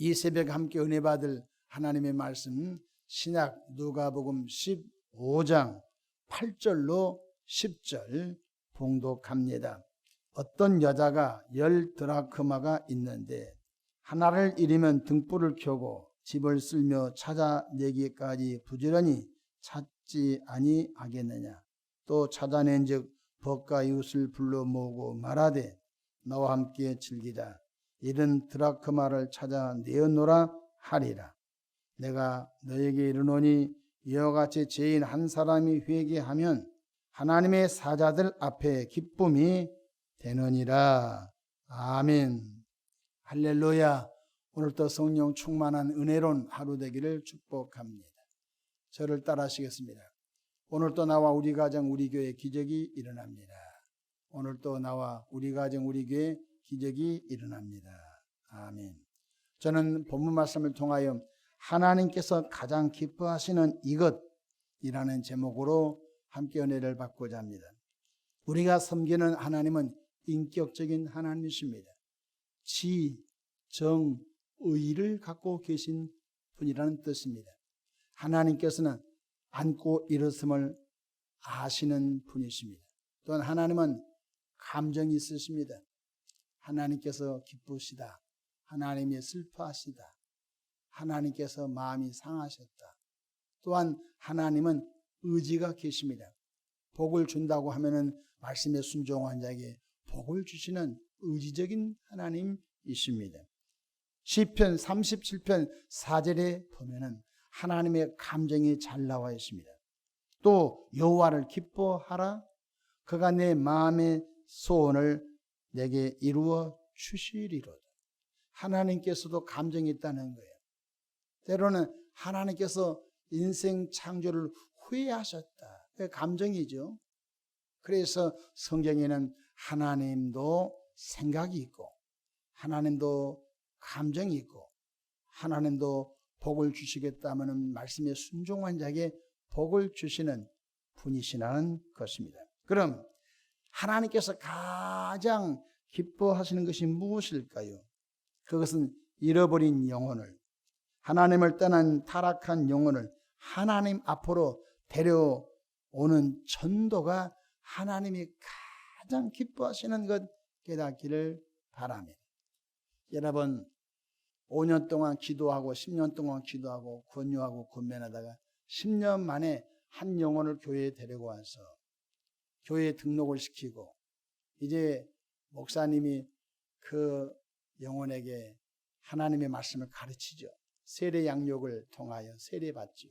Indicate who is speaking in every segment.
Speaker 1: 이 새벽 함께 은혜 받을 하나님의 말씀 신약 누가복음 15장 8절로 10절 봉독합니다. 어떤 여자가 10드라크마가 있는데 하나를 잃으면 등불을 켜고 집을 쓸며 찾아내기까지 부지런히 찾지 아니하겠느냐. 또 찾아낸즉 벗과 이웃을 불러 모으고 말하되 너와 함께 즐기자. 이른 드라크마를 찾아 내었노라 하리라. 내가 너에게 이르노니 이와 같이 죄인 한 사람이 회개하면 하나님의 사자들 앞에 기쁨이 되느니라. 아멘. 할렐루야. 오늘도 성령 충만한 은혜로운 하루 되기를 축복합니다. 저를 따라하시겠습니다. 오늘도 나와 우리 가정 우리 교회 기적이 일어납니다. 오늘도 나와 우리 가정 우리 교회 기적이 일어납니다. 아멘. 저는 본문 말씀을 통하여 하나님께서 가장 기뻐하시는 이것이라는 제목으로 함께 은혜를 받고자 합니다. 우리가 섬기는 하나님은 인격적인 하나님이십니다. 지, 정, 의를 갖고 계신 분이라는 뜻입니다. 하나님께서는 앉고 일어섬을 아시는 분이십니다. 또한 하나님은 감정이 있으십니다. 하나님께서 기쁘시다. 하나님이 슬퍼하시다. 하나님께서 마음이 상하셨다. 또한 하나님은 의지가 계십니다. 복을 준다고 하면은 말씀에 순종한 자에게 복을 주시는 의지적인 하나님이십니다. 시편 37편 4절에 보면은 하나님의 감정이 잘 나와 있습니다. 또 여호와를 기뻐하라. 그가 내 마음의 소원을 내게 이루어 주시리로다. 하나님께서도 감정이 있다는 거예요. 때로는 하나님께서 인생 창조를 후회하셨다. 그 감정이죠. 그래서 성경에는 하나님도 생각이 있고 하나님도 감정이 있고 하나님도 복을 주시겠다는 말씀에 순종한 자에게 복을 주시는 분이시라는 것입니다. 그럼 하나님께서 가장 기뻐하시는 것이 무엇일까요? 그것은 잃어버린 영혼을, 하나님을 떠난 타락한 영혼을 하나님 앞으로 데려오는 전도가 하나님이 가장 기뻐하시는 것 깨닫기를 바랍니다. 여러분 5년 동안 기도하고 10년 동안 기도하고 권유하고 권면하다가 10년 만에 한 영혼을 교회에 데리고 와서 교회에 등록을 시키고 이제 목사님이 그 영혼에게 하나님의 말씀을 가르치죠. 세례 양육을 통하여 세례받죠.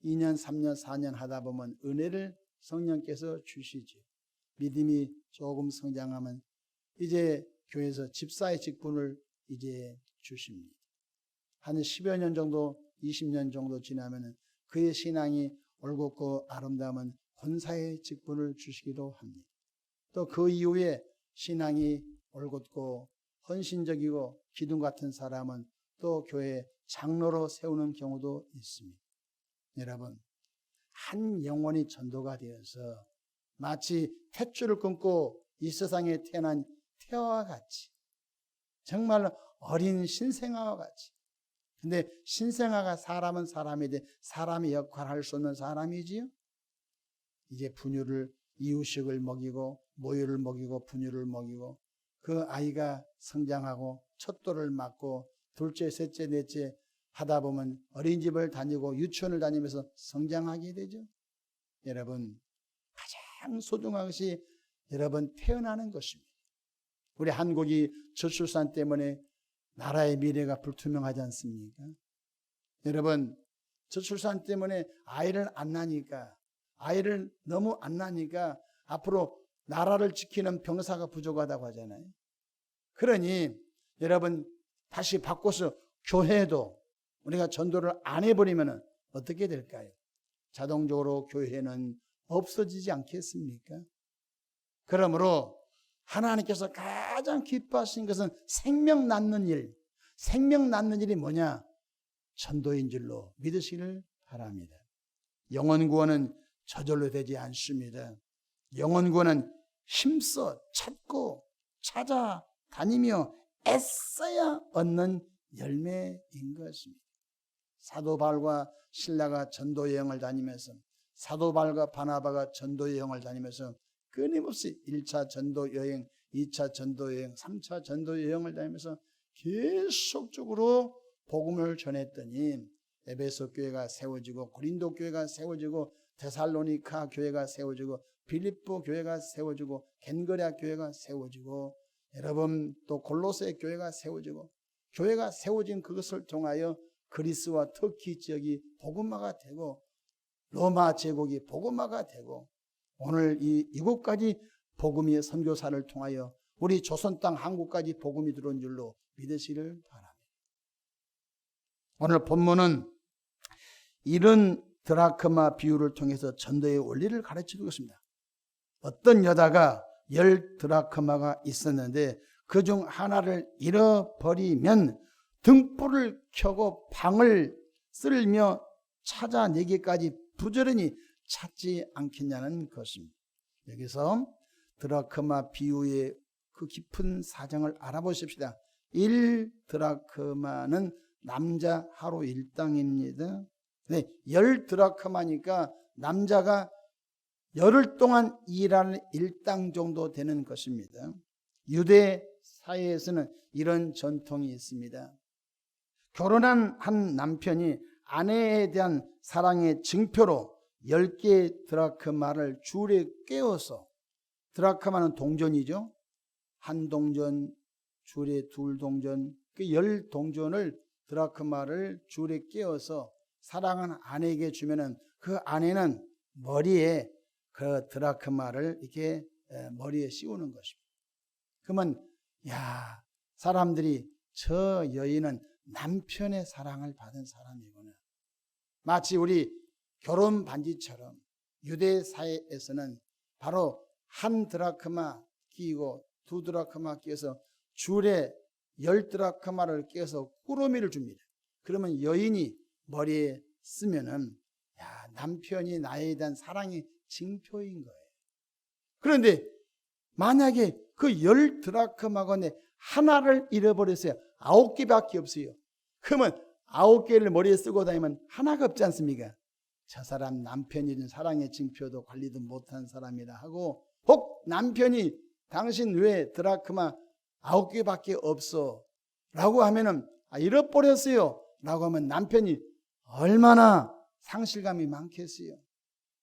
Speaker 1: 2년, 3년, 4년 하다 보면 은혜를 성령께서 주시죠. 믿음이 조금 성장하면 이제 교회에서 집사의 직분을 이제 주십니다. 한 10여 년 정도, 20년 정도 지나면 그의 신앙이 올곧고 아름다우면 권사의 직분을 주시기도 합니다. 또 그 이후에 신앙이 올곧고 헌신적이고 기둥 같은 사람은 또 교회 장로로 세우는 경우도 있습니다. 여러분, 한 영혼이 전도가 되어서 마치 탯줄을 끊고 이 세상에 태어난 태아와 같이 정말 어린 신생아와 같이. 근데 신생아가 사람은 사람인데 사람의 역할을 할 수 없는 사람이지요. 이제 분유를 이유식을 먹이고 모유를 먹이고 분유를 먹이고 그 아이가 성장하고 첫돌을 맞고 둘째, 셋째, 넷째 하다 보면 어린이집을 다니고 유치원을 다니면서 성장하게 되죠. 여러분, 가장 소중한 것이 여러분 태어나는 것입니다. 우리 한국이 저출산 때문에 나라의 미래가 불투명하지 않습니까? 여러분, 저출산 때문에 아이를 안 낳으니까 아이를 너무 안 낳으니까 앞으로 나라를 지키는 병사가 부족하다고 하잖아요. 그러니 여러분 다시 바꿔서 교회도 우리가 전도를 안 해버리면 어떻게 될까요? 자동적으로 교회는 없어지지 않겠습니까? 그러므로 하나님께서 가장 기뻐하시는 것은 생명 낳는 일. 생명 낳는 일이 뭐냐? 전도인 줄로 믿으시기를 바랍니다. 영혼 구원은 저절로 되지 않습니다. 영혼 구원은 힘써 찾고 찾아다니며 애써야 얻는 열매인 것입니다. 사도 바울과 실라가 전도 여행을 다니면서, 사도 바울과 바나바가 전도 여행을 다니면서 끊임없이 1차 전도 여행, 2차 전도 여행, 3차 전도 여행을 다니면서 계속적으로 복음을 전했더니 에베소 교회가 세워지고, 고린도 교회가 세워지고, 데살로니가 교회가 세워지고, 빌립보 교회가 세워지고, 겐거랴 교회가 세워지고, 여러분 또 골로새 교회가 세워지고, 교회가 세워진 그것을 통하여 그리스와 터키 지역이 복음화가 되고, 로마 제국이 복음화가 되고, 오늘 이곳까지 복음이 선교사를 통하여 우리 조선 땅 한국까지 복음이 들어온 줄로 믿으시를 바랍니다. 오늘 본문은 이런 드라크마 비유를 통해서 전도의 원리를 가르쳐주고 있습니다. 어떤 여자가 10드라크마가 있었는데 그중 하나를 잃어버리면 등불을 켜고 방을 쓸며 찾아내기까지 부지런히 찾지 않겠냐는 것입니다. 여기서 드라크마 비유의 그 깊은 사정을 알아보십시다. 1드라크마는 남자 하루 일당입니다. 네, 10드라크마니까 남자가 열흘 동안 일하는 일당 정도 되는 것입니다. 유대 사회에서는 이런 전통이 있습니다. 결혼한 한 남편이 아내에 대한 사랑의 증표로 10개의 드라크마를 줄에 꿰어서, 드라크마는 동전이죠. 한 동전, 줄에 2동전, 그 10동전을 드라크마를 줄에 꿰어서 사랑하는 아내에게 주면은 그 아내는 머리에 그 드라크마를 이렇게 머리에 씌우는 것입니다. 그러면 야, 사람들이 저 여인은 남편의 사랑을 받은 사람이구나. 마치 우리 결혼 반지처럼 유대 사회에서는 바로 한 드라크마 끼고 2드라크마 끼어서 줄에 10드라크마를 끼어서 꾸러미를 줍니다. 그러면 여인이 머리에 쓰면은 야, 남편이 나에 대한 사랑의 징표인 거예요. 그런데 만약에 그 10드라크마건에 하나를 잃어버렸어요. 9개밖에 없어요. 그러면 9개를 머리에 쓰고 다니면 하나가 없지 않습니까? 저 사람 남편이 준 사랑의 징표도 관리도 못한 사람이라 하고, 혹 남편이 당신 왜 드라크마 9개밖에 없어? 라고 하면은 잃어버렸어요 라고 하면 남편이 얼마나 상실감이 많겠어요.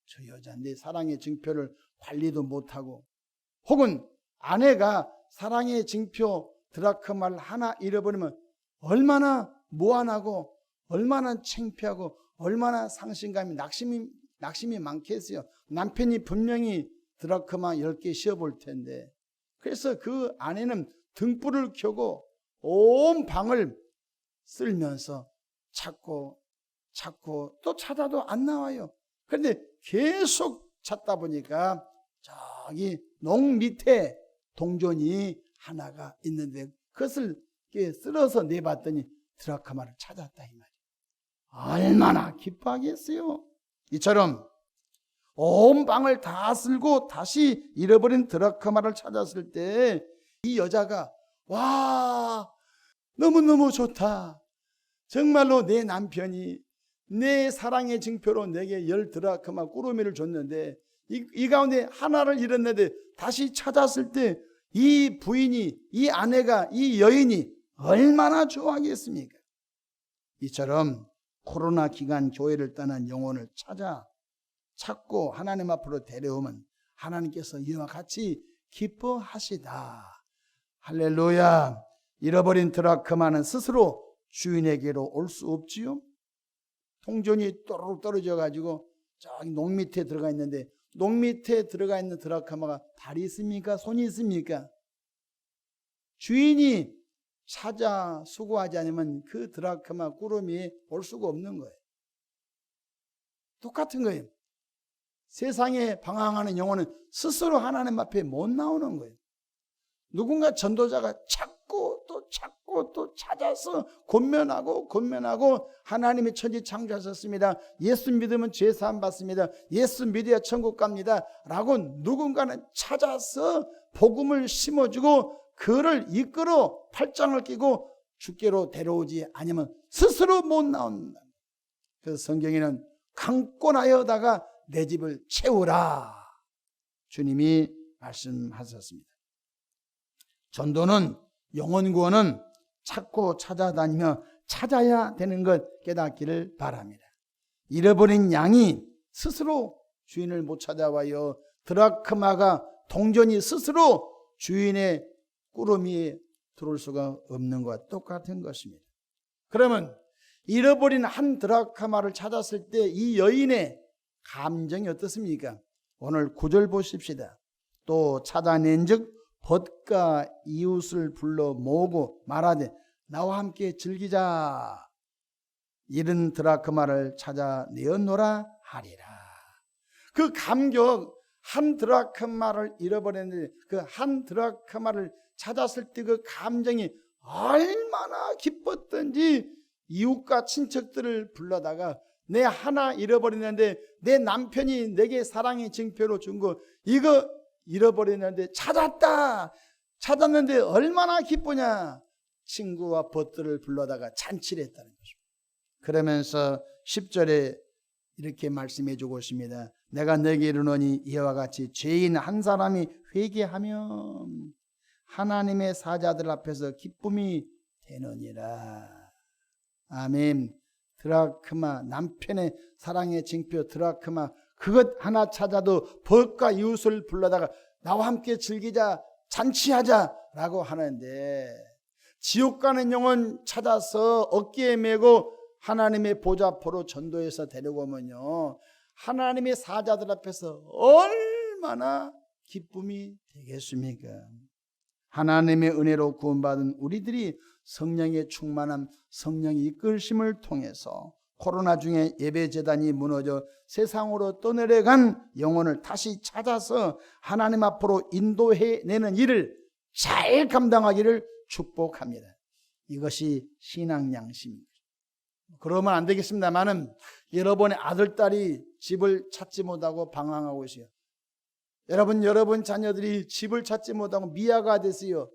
Speaker 1: 저 여자 내 사랑의 증표를 관리도 못하고, 혹은 아내가 사랑의 증표 드라크마를 하나 잃어버리면 얼마나 무안하고 얼마나 창피하고 얼마나 상실감이 낙심이 많겠어요. 남편이 분명히 드라크마 10개 씌워볼 텐데. 그래서 그 아내는 등불을 켜고 온 방을 쓸면서 찾고 또 찾아도 안 나와요. 그런데 계속 찾다 보니까 저기 농 밑에 동전이 하나가 있는데 그것을 쓸어서 내봤더니 드라크마를 찾았다 이 말이에요. 얼마나 기뻐하겠어요. 이처럼 온 방을 다 쓸고 다시 잃어버린 드라크마를 찾았을 때 이 여자가 와, 너무너무 좋다. 정말로 내 남편이 내 사랑의 증표로 내게 10드라크마 꾸러미를 줬는데 이 가운데 하나를 잃었는데 다시 찾았을 때 이 부인이, 이 아내가, 이 여인이 얼마나 좋아하겠습니까? 이처럼 코로나 기간 교회를 떠난 영혼을 찾고 하나님 앞으로 데려오면 하나님께서 이와 같이 기뻐하시다. 할렐루야. 잃어버린 드라크마는 스스로 주인에게로 올 수 없지요. 동전이 또르륵 떨어져 가지고 저기 농 밑에 들어가 있는데 농 밑에 들어가 있는 드라크마가 발이 있습니까? 손이 있습니까? 주인이 찾아 수고하지 않으면 그 드라크마 꾸러미에 올 수가 없는 거예요. 똑같은 거예요. 세상에 방황하는 영혼은 스스로 하나님 앞에 못 나오는 거예요. 누군가 전도자가 찾고 또 찾아서 권면하고 하나님의 천지 창조하셨습니다. 예수 믿으면 죄 사함 받습니다. 예수 믿어야 천국 갑니다. 라고 누군가는 찾아서 복음을 심어주고 그를 이끌어 팔짱을 끼고 주께로 데려오지 아니면 스스로 못 나온다. 그래서 성경에는 강권하여다가 내 집을 채우라 주님이 말씀하셨습니다. 전도는, 영혼 구원은 찾고 찾아다니며 찾아야 되는 것 깨닫기를 바랍니다. 잃어버린 양이 스스로 주인을 못 찾아와요. 드라크마가 동전이 스스로 주인의 꾸러미에 들어올 수가 없는 것과 똑같은 것입니다. 그러면 잃어버린 한 드라크마를 찾았을 때 이 여인의 감정이 어떻습니까? 오늘 9절 보십시다. 또 찾아낸 즉 벗가 이웃을 불러 모으고 말하되 나와 함께 즐기자. 잃은 드라크마를 찾아내었노라 하리라. 그 감격, 한 드라크마를 잃어버렸는데 그 한 드라크마를 찾았을 때 그 감정이 얼마나 기뻤던지 이웃과 친척들을 불러다가 내 하나 잃어버렸는데 내 남편이 내게 사랑의 증표로 준 거 이거 잃어버렸는데 찾았다. 찾았는데 얼마나 기쁘냐. 친구와 벗들을 불러다가 잔치를 했다는 것입니다. 그러면서 10절에 이렇게 말씀해 주고 있습니다. 내가 너에게 이르노니 이와 같이 죄인 한 사람이 회개하면 하나님의 사자들 앞에서 기쁨이 되느니라. 아멘. 드라크마, 남편의 사랑의 징표 드라크마, 그것 하나 찾아도 벗과 이웃을 불러다가 나와 함께 즐기자, 잔치하자라고 하는데, 지옥 가는 영혼 찾아서 어깨에 메고 하나님의 보좌 앞으로 전도해서 데려오면요, 하나님의 사자들 앞에서 얼마나 기쁨이 되겠습니까? 하나님의 은혜로 구원받은 우리들이 성령의 충만함, 성령의 이끌심을 통해서 코로나 중에 예배재단이 무너져 세상으로 떠내려간 영혼을 다시 찾아서 하나님 앞으로 인도해내는 일을 잘 감당하기를 축복합니다. 이것이 신앙 양심입니다. 그러면 안 되겠습니다만은 여러분의 아들, 딸이 집을 찾지 못하고 방황하고 있어요. 여러분 자녀들이 집을 찾지 못하고 미아가 됐어요.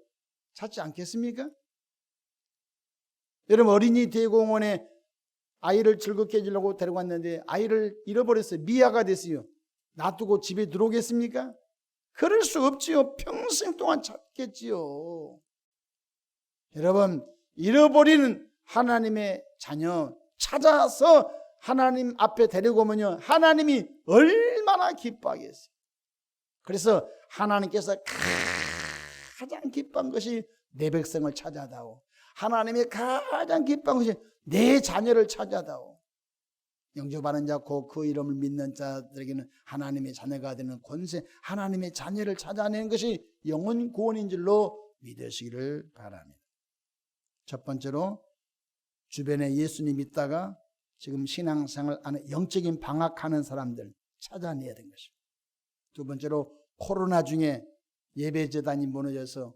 Speaker 1: 찾지 않겠습니까? 여러분 어린이 대공원에 아이를 즐겁게 해주려고 데려갔는데 아이를 잃어버렸어요. 미아가 됐어요. 놔두고 집에 들어오겠습니까? 그럴 수 없지요. 평생 동안 찾겠지요. 여러분 잃어버리는 하나님의 자녀 찾아서 하나님 앞에 데리고 오면요, 하나님이 얼마나 기뻐하겠어요. 그래서 하나님께서 가장 기뻐한 것이 내 백성을 찾아다오. 하나님이 가장 기뻐한 것이 내 자녀를 찾아다오. 영접하는 자 곧 그 이름을 믿는 자들에게는 하나님의 자녀가 되는 권세, 하나님의 자녀를 찾아내는 것이 영혼 구원인 줄로 믿으시기를 바랍니다. 첫 번째로 주변에 예수님 믿다가 지금 신앙생활 안에 영적인 방학하는 사람들 찾아내야 되는 것입니다. 두 번째로 코로나 중에 예배재단이 무너져서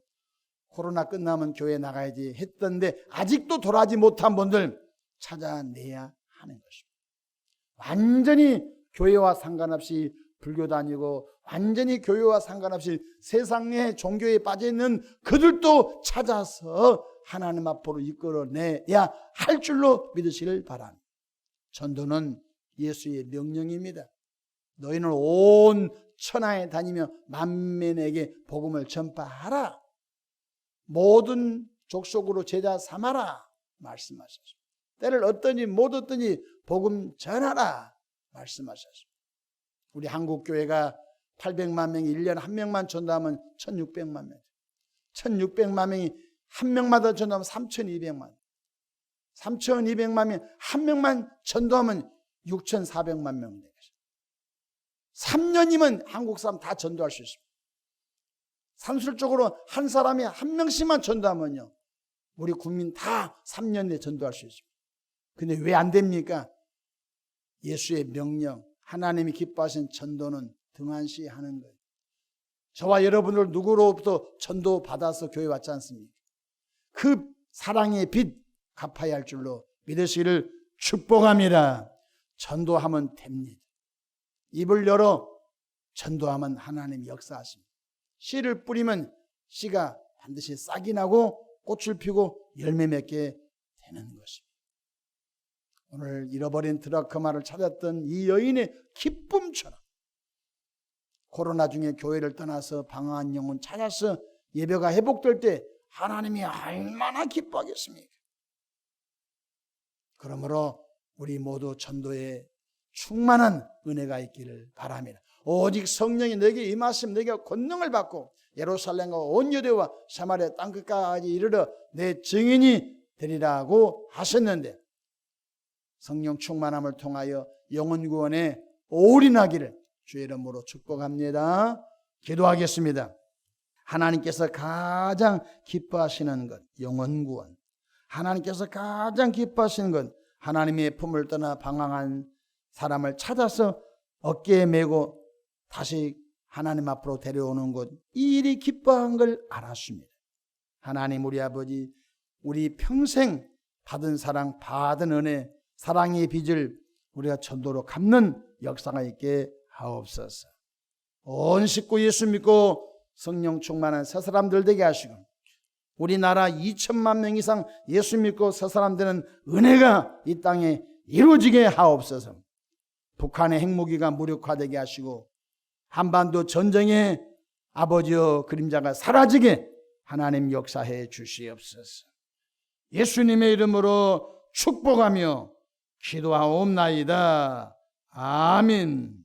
Speaker 1: 코로나 끝나면 교회 나가야지 했던데 아직도 돌아가지 못한 분들 찾아내야 하는 것입니다. 완전히 교회와 상관없이 불교 다니고 완전히 교회와 상관없이 세상의 종교에 빠져있는 그들도 찾아서 하나님 앞으로 이끌어내야 할 줄로 믿으시길 바랍니다. 전도는 예수의 명령입니다. 너희는 온 천하에 다니며 만민에게 복음을 전파하라. 모든 족속으로 제자 삼아라 말씀하셨습니다. 때를 얻든지 못 얻든지 복음 전하라 말씀하셨습니다. 우리 한국교회가 800만 명이 1년에 한 명만 전도하면 1600만 명, 1600만 명이 한 명마다 전도하면 3200만, 3200만 명 한 명만 전도하면 6400만 명 되겠습니다. 3년이면 한국 사람 다 전도할 수 있습니다. 산술적으로 한 사람이 한 명씩만 전도하면요, 우리 국민 다 3년 내에 전도할 수 있습니다. 근데 왜 안 됩니까? 예수의 명령, 하나님이 기뻐하신 전도는 등한시하는 거예요. 저와 여러분들 누구로부터 전도 받아서 교회 왔지 않습니까? 그 사랑의 빚 갚아야 할 줄로 믿으시기를 축복합니다. 전도하면 됩니다. 입을 열어 전도하면 하나님이 역사하십니다. 씨를 뿌리면 씨가 반드시 싹이 나고 꽃을 피고 열매 맺게 되는 것입니다. 오늘 잃어버린 드라크마를 찾았던 이 여인의 기쁨처럼 코로나 중에 교회를 떠나서 방황한 영혼 찾아서 예배가 회복될 때 하나님이 얼마나 기뻐하겠습니까? 그러므로 우리 모두 전도에 충만한 은혜가 있기를 바랍니다. 오직 성령이 내게 임하시면 내가 권능을 받고 예루살렘과 온 유대와 사마리아 땅끝까지 이르러 내 증인이 되리라고 하셨는데 성령 충만함을 통하여 영혼 구원에 올인하기를 주의 이름으로 축복합니다. 기도하겠습니다. 하나님께서 가장 기뻐하시는 것, 영혼 구원. 하나님께서 가장 기뻐하시는 것, 하나님의 품을 떠나 방황한 사람을 찾아서 어깨에 메고 다시 하나님 앞으로 데려오는 것, 이 일이 기뻐한 걸 알았습니다. 하나님 우리 아버지, 우리 평생 받은 사랑, 받은 은혜, 사랑의 빚을 우리가 전도로 갚는 역사가 있게 하옵소서. 온 식구 예수 믿고 성령 충만한 새 사람들 되게 하시고 우리나라 2천만 명 이상 예수 믿고 새 사람 되는 은혜가 이 땅에 이루어지게 하옵소서. 북한의 핵무기가 무력화되게 하시고 한반도 전쟁의 아버지여 그림자가 사라지게 하나님 역사해 주시옵소서. 예수님의 이름으로 축복하며 기도하옵나이다. 아멘.